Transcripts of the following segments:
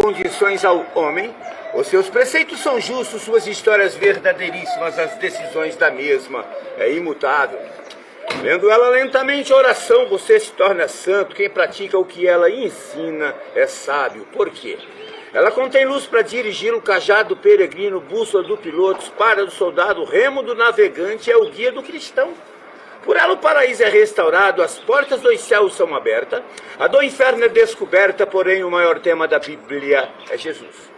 condições ao homem, os seus preceitos são justos, suas histórias verdadeiríssimas, as decisões da mesma é imutável. Lendo ela lentamente a oração, você se torna santo. Quem pratica o que ela ensina é sábio. Por quê? Ela contém luz para dirigi-lo, cajado do peregrino, bússola do piloto, espada do soldado, remo do navegante, é o guia do cristão. Por ela o paraíso é restaurado, as portas dos céus são abertas, a do inferno é descoberta, porém o maior tema da Bíblia é Jesus.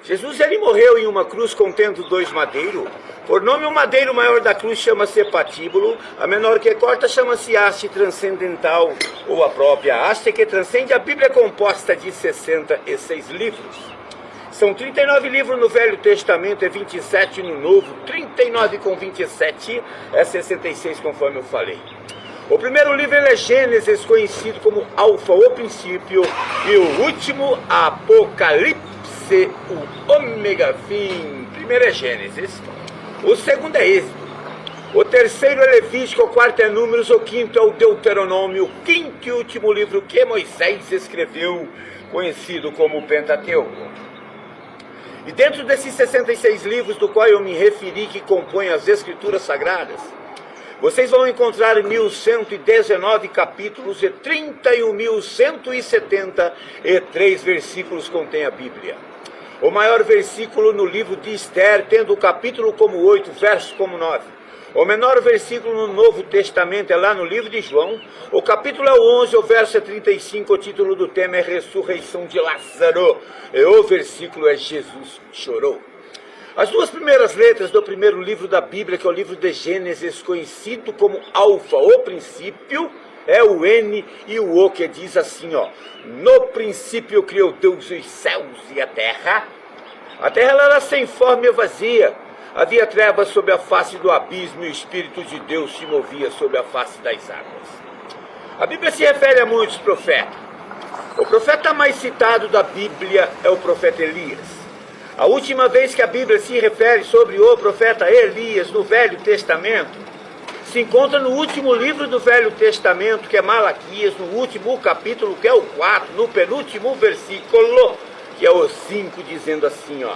Jesus, ele morreu em uma cruz contendo 2 madeiros. Por nome, o madeiro maior da cruz chama-se patíbulo, a menor que corta chama-se haste transcendental, ou a própria haste que transcende. A Bíblia é composta de 66 livros. São 39 livros no Velho Testamento, é 27 no Novo, 39 com 27 é 66, conforme eu falei. O primeiro livro é Gênesis, conhecido como Alfa, o princípio, e o último, Apocalipse, o ômega, fim. Primeiro é Gênesis, o segundo é Êxodo, o terceiro é Levítico, o quarto é Números, o quinto é o Deuteronômio, o quinto e último livro que Moisés escreveu, conhecido como Pentateuco. E dentro desses 66 livros do qual eu me referi, que compõem as Escrituras Sagradas, vocês vão encontrar 1.119 capítulos e 31.173 versículos contém a Bíblia. O maior versículo no livro de Esther, tendo o capítulo como 8, versos como 9. O menor versículo no Novo Testamento é lá no livro de João. O capítulo é o 11, o verso é 35, o título do tema é Ressurreição de Lázaro. E o versículo é Jesus chorou. As 2 primeiras letras do primeiro livro da Bíblia, que é o livro de Gênesis, conhecido como Alfa, o princípio, é o N e o O, que diz assim, ó: no princípio criou Deus os céus e a terra. A terra ela era sem forma e vazia. Havia trevas sobre a face do abismo e o Espírito de Deus se movia sobre a face das águas. A Bíblia se refere a muitos profetas. O profeta mais citado da Bíblia é o profeta Elias. A última vez que a Bíblia se refere sobre o profeta Elias no Velho Testamento se encontra no último livro do Velho Testamento, que é Malaquias, no último capítulo, que é o 4, no penúltimo versículo, que é o 5, dizendo assim, ó: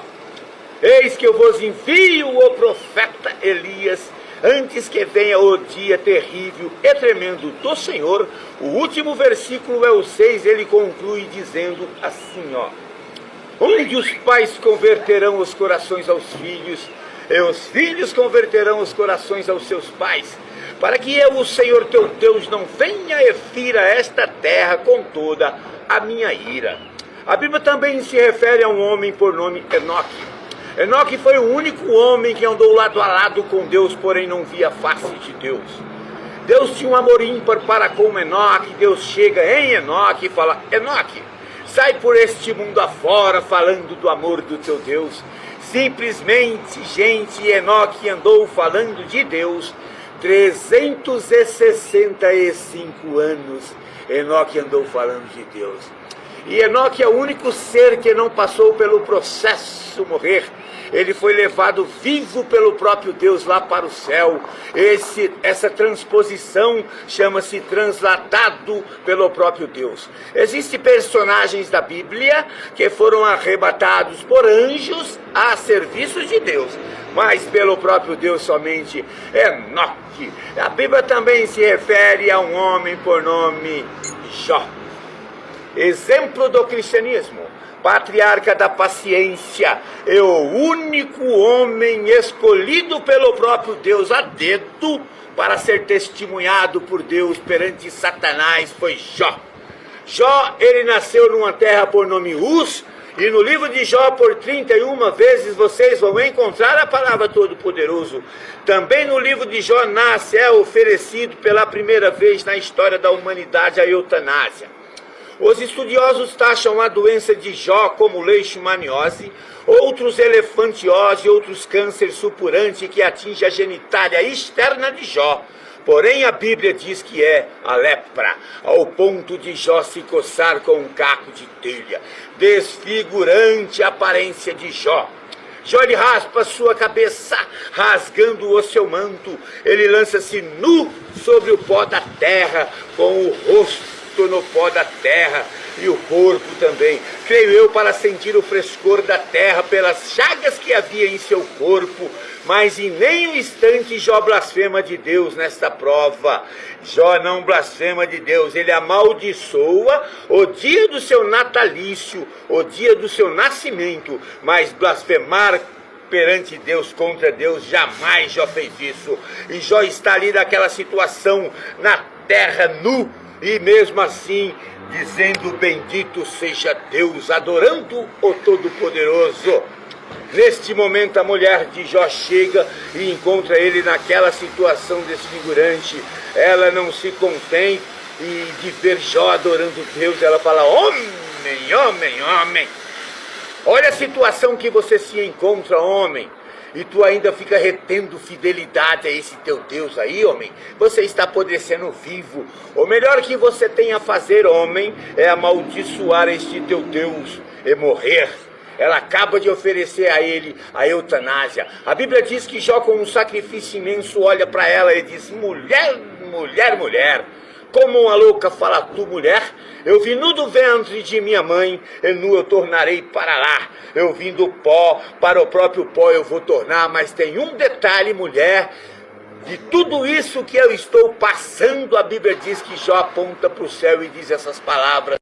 eis que eu vos envio o profeta Elias, antes que venha o dia terrível e tremendo do Senhor. O último versículo é o 6, ele conclui dizendo assim, ó: onde os pais converterão os corações aos filhos, e os filhos converterão os corações aos seus pais, para que eu, o Senhor teu Deus, não venha e fira esta terra com toda a minha ira. A Bíblia também se refere a um homem por nome Enoque. Enoque foi o único homem que andou lado a lado com Deus, porém não via a face de Deus. Deus tinha um amor ímpar para com Enoque. Deus chega em Enoque e fala: Enoque, sai por este mundo afora falando do amor do teu Deus. Simplesmente, gente, Enoque andou falando de Deus 365 anos. Enoque andou falando de Deus. E Enoque é o único ser que não passou pelo processo morrer. Ele foi levado vivo pelo próprio Deus lá para o céu. Essa transposição chama-se translatado pelo próprio Deus. Existem personagens da Bíblia que foram arrebatados por anjos a serviço de Deus, mas pelo próprio Deus somente. Enoque. A Bíblia também se refere a um homem por nome Jó. Exemplo do cristianismo, patriarca da paciência, é o único homem escolhido pelo próprio Deus a dedo para ser testemunhado por Deus perante Satanás, foi Jó. Jó, ele nasceu numa terra por nome Uz, e no livro de Jó, por 31 vezes, vocês vão encontrar a palavra Todo-Poderoso. Também no livro de Jó nasce, é oferecido pela primeira vez na história da humanidade a eutanásia. Os estudiosos taxam a doença de Jó como leishmaniose, outros elefantiose, outros câncer supurante que atinge a genitália externa de Jó. Porém, a Bíblia diz que é a lepra, ao ponto de Jó se coçar com um caco de telha. Desfigurante a aparência de Jó. Jó, ele raspa sua cabeça, rasgando o seu manto. Ele lança-se nu sobre o pó da terra, com o rosto tornou pó da terra, e o corpo também. Creio eu para sentir o frescor da terra pelas chagas que havia em seu corpo, mas em nenhum instante Jó blasfema de Deus nesta prova. Jó não blasfema de Deus, ele amaldiçoa o dia do seu natalício, o dia do seu nascimento, mas blasfemar perante Deus, contra Deus, jamais Jó fez isso. E Jó está ali naquela situação, na terra nu, e mesmo assim dizendo: bendito seja Deus, adorando o Todo-Poderoso. Neste momento a mulher de Jó chega e encontra ele naquela situação desfigurante. Ela não se contém de ver Jó adorando Deus, ela fala: homem, homem, homem. Olha a situação que você se encontra, homem, e tu ainda fica retendo fidelidade a esse teu Deus aí, homem. Você está apodrecendo vivo. O melhor que você tem a fazer, homem, é amaldiçoar este teu Deus e morrer. Ela acaba de oferecer a ele a eutanásia. A Bíblia diz que Jó, com um sacrifício imenso, olha para ela e diz: mulher, mulher, mulher, como uma louca fala tu, mulher? Eu vim nu do ventre de minha mãe, e nu eu tornarei para lá. Eu vim do pó, para o próprio pó eu vou tornar. Mas tem um detalhe, mulher: de tudo isso que eu estou passando, a Bíblia diz que Jó aponta para o céu e diz essas palavras: